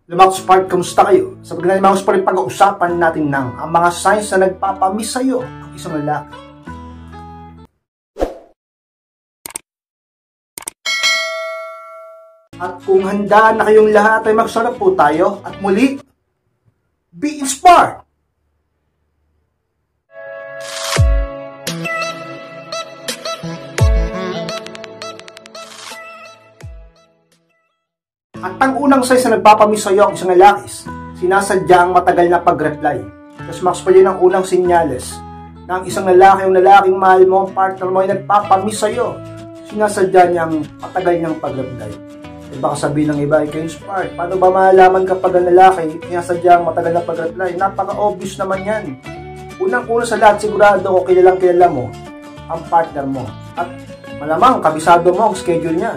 Lumax Spark, kamusta kayo? Sa pagkakita ng mga Spark, pag-uusapan natin ng ang mga signs na nagpapamiss sa'yo ang isang lalaki. At kung handa na kayong lahat ay magsarap po tayo at muli, be inspired! At ang unang signs na nagpapamiss sa'yo ang isang lalaki, sinasadya ang matagal na pag-reply. Kasi Max pa yun ang unang sinyales na ang isang lalaki, yung lalaking mahal mo, ang partner mo ay nagpapamiss sa'yo. Sinasadya niya ang matagal niyang pag-reply. E baka sabihin ng iba, kayo Spark, paano ba malalaman kapag ang lalaki sinasadya ang matagal na pag-reply? Napaka-obvious naman yan. Unang-una sa lahat, sigurado ko kilala mo ang partner mo. At malamang kabisado mo ang schedule niya.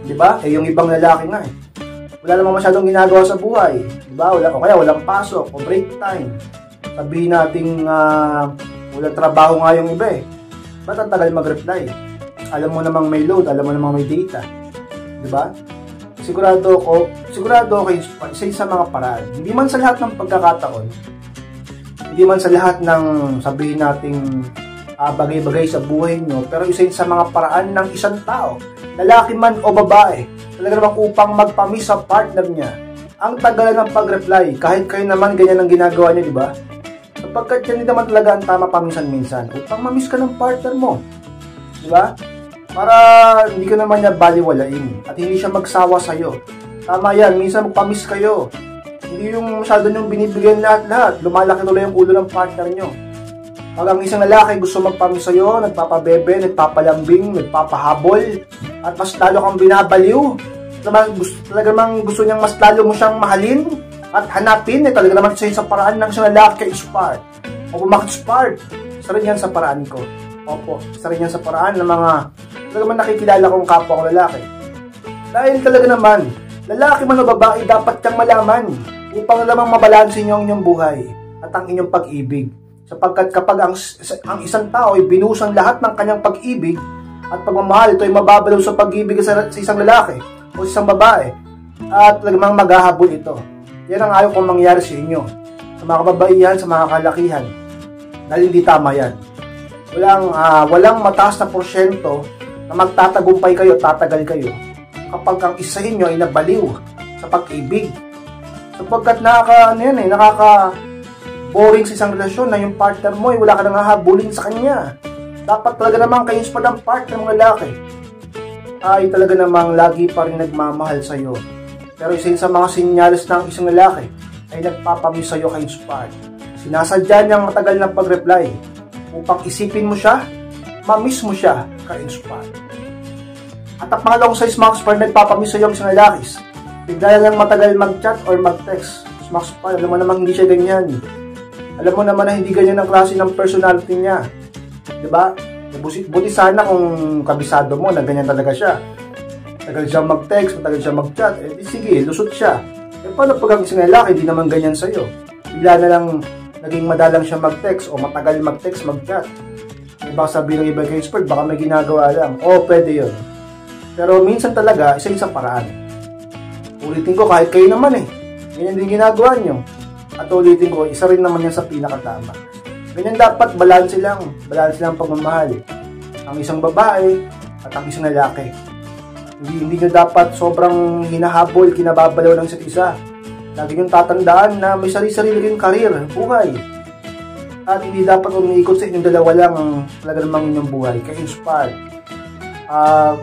Diba? Eh yung ibang lalaki nga eh. Wala namang masyadong ginagawa sa buhay. Diba? O kaya walang pasok o break time. Sabihin natin walang trabaho nga yung iba eh. Ba't ang tagal mag-reply? Alam mo namang may load, alam mo namang may data. Diba? Sigurado kayo isa sa mga paraan. Hindi man sa lahat ng pagkakataon, hindi man sa lahat ng sabihin nating bagay-bagay sa buhay nyo, pero isa sa mga paraan ng isang tao, lalaki man o babae, talaga naman upang magpamiss sa partner niya. Ang tagalan ng pag-reply, kahit kayo naman ganyan ang ginagawa niyo, di ba? Sapagkat yan naman talaga ang tama paminsan-minsan, upang mamiss ka ng partner mo. Di ba? Para hindi ka naman niya baliwalain at hindi siya magsawa sa'yo. Tama yan, minsan magpamiss kayo. Hindi yung masyado niyong binibigyan lahat-lahat, lumalaki tuloy yung ulo ng partner niyo. Pag ang isang lalaki gusto magpamiss sa'yo, nagpapabebe, nagpapalambing, nagpapahabol, at mas lalo kang binabaliw, talaga namang gusto niyang mas lalo mo siyang mahalin at hanapin, talaga naman sa paraan ng isang lalaki kay Spark. Opo, bakit Spark? Isa rin yan sa paraan ko. Opo, isa rin yan sa paraan ng mga talaga naman nakikilala kong kapwa kong lalaki. Dahil talaga naman, lalaki man o babae, dapat kang malaman upang lamang mabalansin niyo ang inyong buhay at ang inyong pag-ibig. Sapagkat kapag ang isang tao ay binusang lahat ng kanyang pag-ibig at pagmamahal, ito ay mababalaw sa pag-ibig sa isang lalaki o sa isang babae at talagang maghahabol ito. Yan ang ayaw kong mangyari sa inyo, sa mga kababaihan, sa mga kalakihan, dahil hindi tama yan. Walang mataas na porsyento na magtatagumpay kayo, tatagal kayo kapag ang isa inyo ay nabaliw sa pag-ibig. Sapagkat boring sa isang relasyon na yung partner mo ay wala ka nang hahabulin sa kanya. Dapat talaga namang ka-inspired ang partner ng lalaki ay talaga namang lagi pa rin nagmamahal sa'yo. Pero isa sa mga sinyales ng isang lalaki ay nagpapamiss sa'yo ka-inspired. Sinasadya niyang matagal na pag-reply upang isipin mo siya, mamiss mo siya ka-inspired. At ang pangalawang sa Spark, nagpapamiss sa'yo ang isang lalaki, bigla lang matagal mag-chat or mag-text. Spark, alam mo namang hindi siya ganyan. Alam mo naman na hindi ganyan ang klase ng personality niya. Diba? Buti sana kung kabisado mo na ganyan talaga siya. Matagal siya mag-text, matagal siya mag-chat. Eh sige, lusot siya. Eh paano pag ang isang lalaki, hindi naman ganyan sa'yo? Bigla na lang naging madalang siya mag-text o matagal mag-text, mag-chat. Eh baka sabihin ng iba kay Spurt, baka may ginagawa lang. Oo, pwede yun. Pero minsan talaga, isa-isang paraan. Ulitin ko, kahit kayo naman ganyan din ginagawa nyo. At ulitin ko, isa rin naman yan sa pinakatama. Ganyan dapat, balanse lang pagmamahal. Ang isang babae at ang isang lalaki. Hindi nyo dapat sobrang hinahabol, kinababalaw ng isa't isa. Lagi nyo tatandaan na may sarili-sarili kayong karir, buhay. At hindi dapat umiikot sa inyong dalawa lang ang talaga namang inyong buhay. Ka-inspired.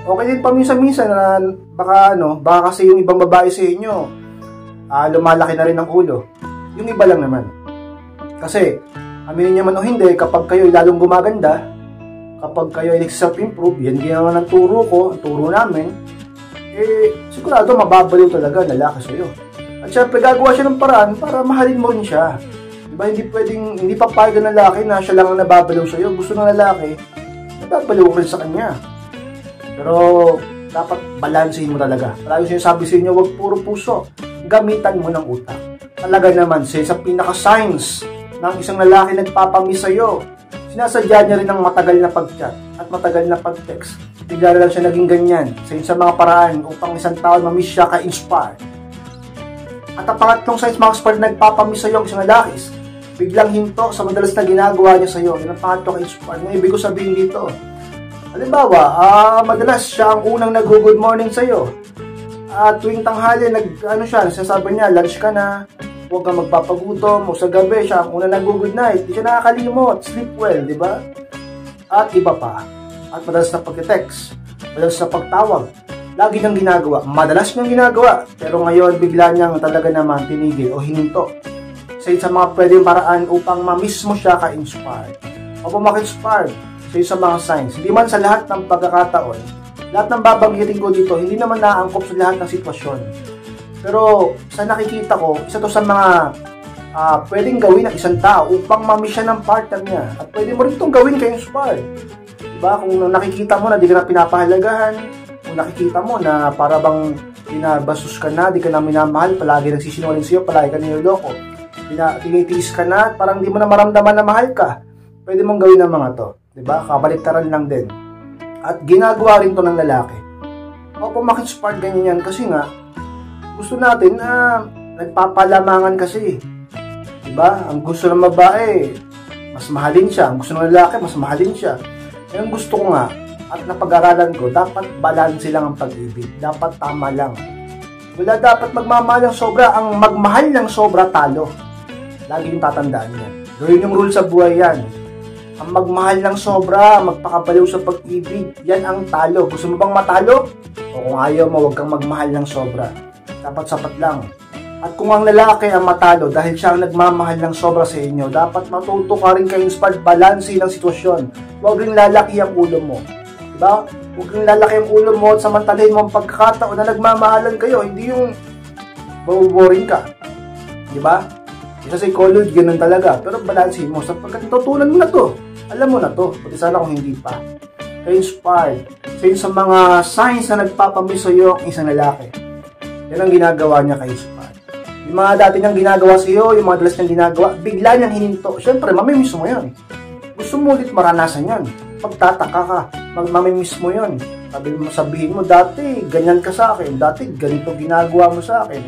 Okay din paminsan-minsan na baka kasi yung ibang babae sa inyo, lumalaki na rin ang ulo. Yung iba lang naman. Kasi, aminin niya man o hindi, kapag kayo ay lalong gumaganda, kapag kayo ay self-improve, yan ginawa ng turo ko, ang turo namin, sigurado mababaliw talaga ang lalaki sa'yo. At syempre, gagawa siya ng paraan para mahalin mo rin siya. Diba, hindi papayag ng lalaki na siya lang ang nababaliw sa'yo. Gusto ng lalaki, nababaliw rin sa kanya. Pero, dapat balansehin mo talaga. Palagi sinasabi sa inyo, huwag puro puso. Gamitan mo ng utak. Talaga naman, sa pinaka-signs ng isang lalaki nagpapamiss sa'yo, sinasadya niya rin ang matagal na pag-chat at matagal na pag-text. Bigla lang siya naging ganyan sa mga paraan upang isang tao mamiss siya ka-inspired. At ang pangatlong signs mga ka-inspired na nagpapamiss sa'yo ang isang lalaki is biglang hinto sa madalas na ginagawa niya sa'yo. Yan ang pangatlo ka-inspired. Ang ibig ko sabihin dito, halimbawa, madalas siya ang unang nag-good morning sa'yo. Tuwing tanghali, sinasabi niya, lunch ka na, huwag kang magpapagutom, o sa gabi, siya ang unang nag-good night, di siya nakakalimot, sleep well, di ba? At iba pa. At madalas na pag-text, madalas na pagtawag, lagi niyang ginagawa, madalas niyang ginagawa, pero ngayon bigla niyang talaga naman tinigil o hininto. Sa mga pwedeng paraan upang ma-miss mo siya ka-inspired. O maka-inspired sa mga signs. Hindi man sa lahat ng pagkakataon, lahat ng babanggitin ko dito, hindi naman naangkop sa lahat ng sitwasyon. Pero sa nakikita ko, isa to sa mga pwedeng gawin ng isang tao upang ma-miss siya ng partner niya. At pwede mo rin itong gawin ka-inspired. Diba? Kung nakikita mo na di ka na pinapahalagahan, kung nakikita mo na para bang pinabasus ka na, di ka na minamahal, palagi nagsisinungaling sa'yo, palagi ka niloloko, tinitiis ka na, parang di mo na maramdaman na mahal ka, pwede mong gawin ng mga to. Diba? Kabaliktaran lang din. At ginagawa rin to ng lalaki. Opo, maki-inspired ganyan yan kasi nga, gusto natin na nagpapalamangan kasi. Diba? Ang gusto ng babae, mas mahalin siya. Ang gusto ng lalaki, mas mahalin siya. Yung gusto ko nga, at napag-aralan ko, dapat balanse lang ang pag-ibig. Dapat tama lang. Wala dapat magmamahal ng sobra. Ang magmahal ng sobra, talo. Lagi yung tatandaan niya. Gawin yung rule sa buhay yan. Ang magmahal ng sobra, magpakabaliw sa pag-ibig, yan ang talo. Gusto mo bang matalo? O kung ayaw mo, huwag kang magmahal ng sobra. Dapat sapat lang. At kung ang lalaki ang matalo dahil siya ang nagmamahal ng sobra sa inyo, dapat matuto ka rin ka-inspired balanse ng sitwasyon. Huwag rin lalaki ang ulo mo. Diba? Huwag rin lalaki ang ulo mo at samantalahin mo ang pagkakataon na nagmamahalan kayo. Hindi yung boring ka. Diba? Sa psychology, ganun talaga. Pero balanse mo sapagkat natutunan mo na to. Alam mo na to. Pati sana kung hindi pa. Ka-inspired. Sa mga signs na nagpapamiss sa'yo ang isang lalaki. Yan ang ginagawa niya ka-inspired. Yung mga dati niyang ginagawa sa iyo, yung mga dalas niyang ginagawa, bigla niyang hininto. Siyempre, mamimiss mo yan. Gusto mo ulit maranasan yan. Pagtataka ka, mamimiss mo yan. Sabihin mo, dati ganyan ka sa akin. Dati ganito ginagawa mo sa akin.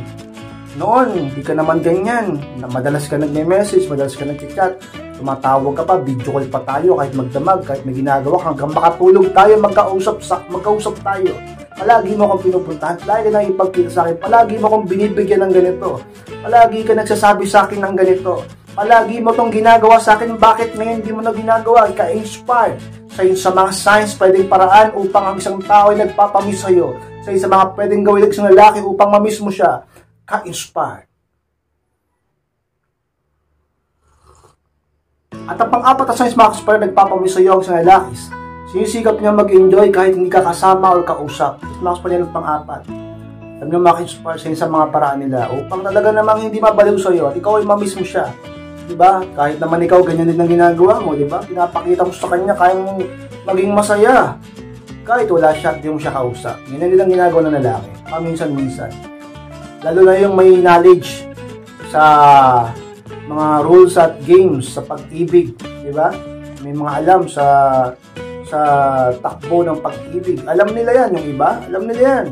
Noon, hindi ka naman ganyan. Madalas ka nagme-message, madalas ka nag-chat. Tumatawag ka pa, video call pa tayo kahit magdamag, kahit may ginagawa hanggang makatulog tayo, magkausap tayo. Palagi mo akong pinupuntahan, palagi ka nang ipagkita sa akin, palagi mo akong binibigyan ng ganito, palagi ka nagsasabi sa akin ng ganito, palagi mo itong ginagawa sa akin, bakit ngayon hindi mo na ginagawa? Ka-inspired sa mga signs, pwedeng paraan upang ang isang tao ay nagpapamiss sa'yo, sa mga pwedeng gawin ng isang lalaki upang mamiss mo siya, ka-inspired. At ang pang-apat na signs mga ka-inspired nagpapamiss sa'yo ang isang lalaki, sinisikap niya mag-enjoy kahit hindi ka kasama o kausap. Mas pa niya ng pang-apat. Alam niya maki-inspire sa mga paraan nila upang talaga namang hindi mabaliw sa'yo at ikaw ay mamiss mo siya. Diba? Kahit naman ikaw ganyan din ang ginagawa mo, diba? Pinapakita mo sa kanya kaya mong maging masaya. Kahit wala siya at di mo siya kausap. Ganyan din ang ginagawa ng lalaki. Paminsan-minsan. Lalo na yung may knowledge sa mga rules at games sa pag-ibig. Diba? May mga alam sa takbo ng pag-ibig. Alam nila yan, yung iba, alam nila yan.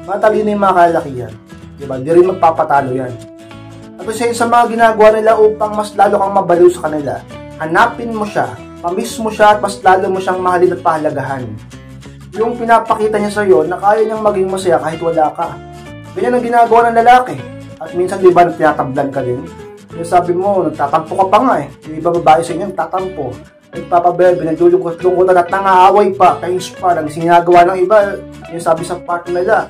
Matalino yung mga kalaki yan. Diba? Di rin magpapatalo yan. At sa mga ginagawa nila upang mas lalo kang mabaliw sa kanila, hanapin mo siya, pamiss mo siya at mas lalo mo siyang mahalin at pahalagahan. Yung pinapakita niya sa'yo na kaya niyang maging masaya kahit wala ka. Ganyan ang ginagawa ng lalaki. At minsan di ba tinatablan ka din? Yung sabi mo, nagtatampo ka pa nga eh. Yung iba babae sa inyo, nagtatampo. Nagpapabebe, nagdulungkot-lungkotan at nangaaway pa, ka-inspire, ang sinagawa ng iba, yung sabi sa partner nila,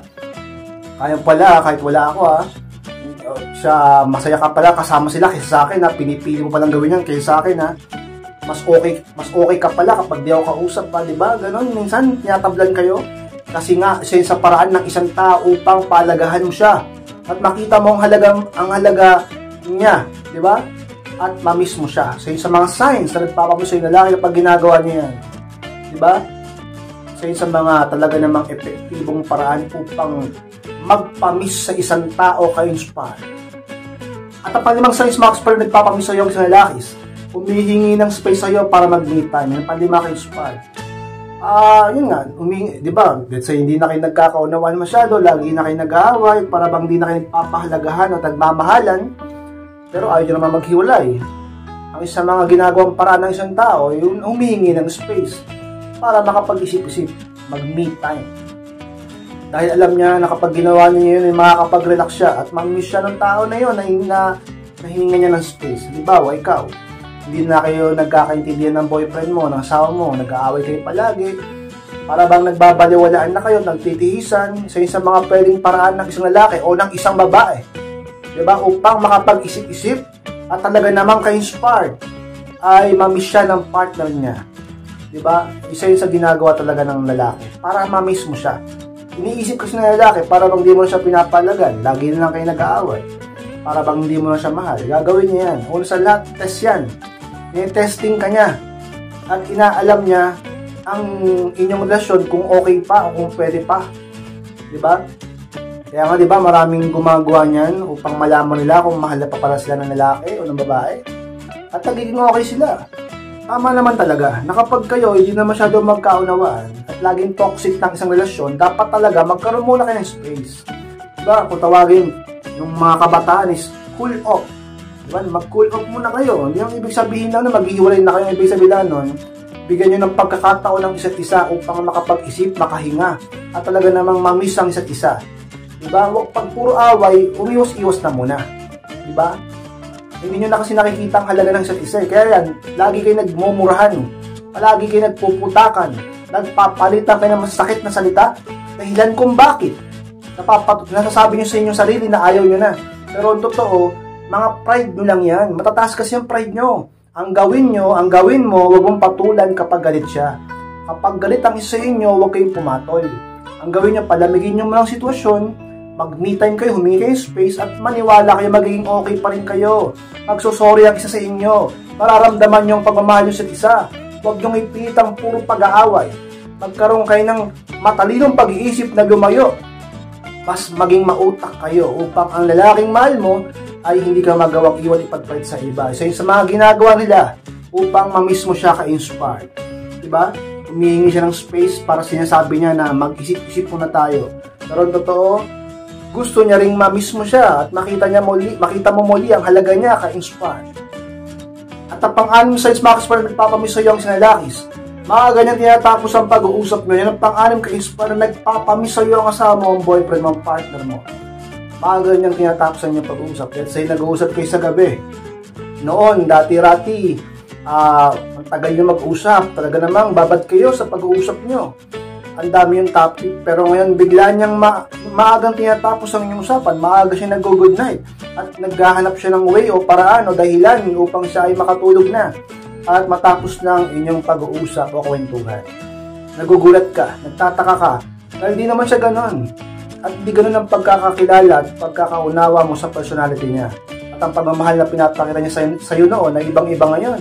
kaya pala, kahit wala ako siya, masaya ka pala, kasama sila kaysa sa akin pinipili mo palang gawin yan kaysa sa akin mas okay ka pala kapag di ako kausap pa, diba? Ganon, minsan, tinatablan kayo, kasi nga, siya sa paraan ng isang tao upang palagahan mo siya, at makita mo ang halaga niya, diba? At mamiss mo siya. Sa mga signs na nagpapamiss sa'yo na lalaki kapag ginagawa niya yan. Diba? Sa mga talaga namang epektibong paraan upang magpamiss sa isang tao ka-inspire. At ang panlimang signs mga ka-inspire nagpapamiss sa'yo ang isang lalaki, humihingi ng space sa'yo para mag-me time. Yung panlima ka-inspire. Yun nga, di ba, let's say, hindi na kayo nagkakaunawaan masyado, lagi na kayo nag-aaway, para bang hindi na kayo nagpapahalagahan o nagmamahalan, pero ayaw nyo naman maghiwalay. Ang isang mga ginagawang paraan ng isang tao, yung humihingi ng space, para makapag-isip-isip, mag-me time. Dahil alam niya na kapag ginawa niya yun, makakapag-relax siya, at mag-miss siya ng tao na yun, na hininga niya ng space. Halimbawa, ikaw, hindi na kayo nagkakaintindihan ng boyfriend mo, ng asawa mo, nag-aaway kayo palagi, para bang nagbabaliwalaan na kayo, nagtitihisan, isa mga pwedeng paraan ng isang lalaki o ng isang babae, diba? Upang makapag-isip-isip at talaga namang ka-inspired ay mamiss siya ng partner niya, diba? Isa yun sa ginagawa talaga ng lalaki, para mamiss mo siya. Iniisip kasi ng lalaki, para bang hindi mo siya pinapalagan, lagi na lang kayo nag-aaway, para bang hindi mo na siya mahal. Gagawin niya yan. Una sa lahat, test yan. Testing ka niya at inaalam niya ang inyong relasyon kung okay pa o kung pwede pa, diba? Kaya nga, diba, maraming gumagawa niyan upang malaman nila kung mahal na pa pala sila ng lalaki o ng babae at nagiging okay sila. Tama naman talaga na kapag kayo hindi na masyado magkaunawaan at laging toxic ng isang relasyon, dapat talaga magkaroon muna kayo ng space, diba? Kung tawagin yung mga kabataan is cool off. Mag-cool off muna kayo. Hindi ang ibig sabihin na maghihiwalay na kayo. Ang ibig sabihin nun, bigyan nyo ng pagkakataon ng isa't isa upang makapag-isip, makahinga, at talaga namang mamiss ang isa't isa. Diba? Pag puro away, umiwas-iwas na muna. Diba? Hindi nyo na kasi nakikita ang halaga ng isa't isa. Kaya yan, lagi kayo nagmumurahan. Palagi kayo nagpuputakan. Nagpapalitan kayo ng masakit na salita. Dahilan kung bakit. Nasasabi nyo sa inyong sarili na ayaw nyo na. Pero ang totoo, mga pride nyo lang yan. Matataas kasi yung pride nyo. Ang gawin mo, huwag mong patulan kapag galit siya. Kapag galit ang isa inyo, huwag kayong pumatol. Ang gawin nyo, palamigin nyo mo lang sitwasyon, mag-me time kayo, humingi kayo space, at maniwala kayo, magiging okay pa rin kayo. Magsusorry ang isa sa inyo. Mararamdaman nyo ang pagmamahal nyo sa isa. Huwag nyo ipilit ang puro pag-aaway. Magkaroon kayo ng matalinong pag-iisip na lumayo. Mas maging mautak kayo upang ang lalaking mahal mo ay hindi ka magawang iwan ipagpalit sa iba. So yun sa mga ginagawa nila upang mamiss mo siya ka-inspired. Diba? Humihingi siya ng space para sinasabi niya na mag-isip-isip muna tayo. Pero totoo, gusto niya ring mamiss mo siya at makita mo muli ang halaga niya ka-inspired. At ang pang-anim sa ka-inspired nagpapamiss sa'yo ang sinalakis. Mga ganyan tinatapos ang pag-uusap nyo. Yan ang pang-anim ka-inspired na nagpapamiss sa'yo ang asawa mo, ang boyfriend mo, ang partner mo. Mga ganyang tinatapusan yung pag-uusap. Let's say, nag-uusap kayo sa gabi. Noon, dati-rati, ang tagal nyo mag-usap. Talaga namang babad kayo sa pag-uusap nyo. Ang dami yung topic. Pero ngayon, bigla niyang maagang tinatapos ang inyong usapan. Maaga siya nag-good night. At naghahanap siya ng way o paraan o dahilan upang siya ay makatulog na. At matapos na ang inyong pag-uusap o kwentuhan. Nagugulat ka, nagtataka ka. Dahil di naman siya ganon. At hindi ganun ang pagkakakilala at pagkakaunawa mo sa personality niya. At ang pagmamahal na pinapakita niya sa iyo noon na ibang-iba ngayon.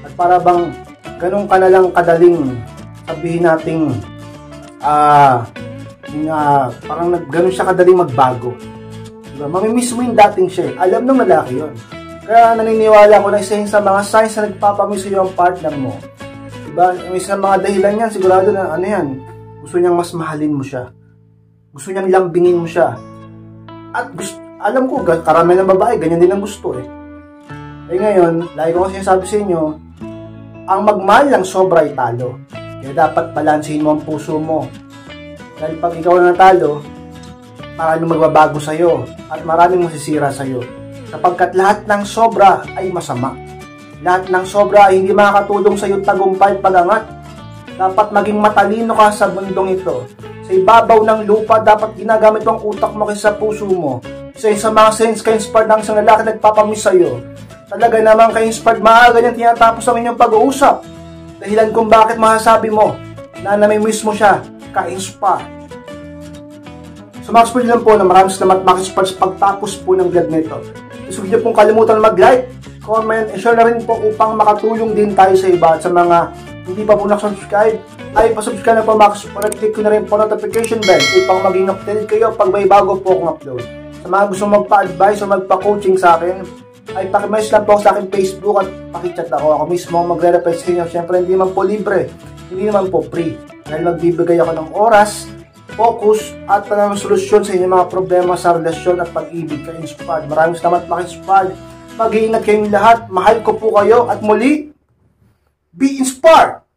At para bang ganun ka na lang kadaling sabihin nating parang ganun siya kadaling magbago. Diba? Mamimiss mo yung dating siya. Alam ng lalaki yun. Kaya naniniwala ko na isa sa mga signs na nagpapamiss sa iyo ang partner mo. Diba? Yung isa ng mga dahilan yan, sigurado na gusto niyang mas mahalin mo siya. Gusto niyang lambingin mo siya. At alam ko, karamihan ng babae, ganyan din ang gusto eh. Eh ngayon, lagi ko kasi sinasabi sa inyo, ang magmahal lang sobra ay talo. Kaya dapat balansehin mo ang puso mo. Dahil pag ikaw na natalo, maraming magbabago sa'yo at maraming masisira sa'yo. Sapagkat lahat ng sobra ay masama. Lahat ng sobra ay hindi makakatulong sa'yo tagumpay at pagangat. Dapat maging matalino ka sa mundong ito. Sa ibabaw ng lupa, dapat ginagamit mo ang utak mo kaysa sa puso mo. Sa mga sense ka-inspired ng isang lalaki nagpapamiss sa'yo. Talaga namang ka-inspired, maaga niyang tinatapos ang inyong pag-uusap. Dahilan kung bakit masasabi mo na namimiss mo siya, ka-inspired. So mga ka-inspired lang po na maraming salamat mga ka-inspired sa pagtapos po ng vlog nito. Huwag niyo pong kalimutan mag-like, comment, and share na rin po upang makatulong din tayo sa iba. At sa mga hindi pa po nakasubscribe, ay pasubscribe na po mga ka-inspired. Click ko na rin po notification bell upang maging updated kayo pag may bago po akong upload. Sa mga gusto magpa-advise o magpa-coaching sa akin, ay pakimessage lang po sa akin Facebook at pakichat ako. Ako mismo magre-reply sa inyo. Siyempre hindi man po libre. hindi naman po free. Dahil magbibigay ako ng oras, focus, at ng solusyon sa inyong mga problema sa relasyon at pag-ibig kay Inspired. Maraming salamat mga Inspired. Mag-iingat kayong lahat. Mahal ko po kayo at muli, be inspired!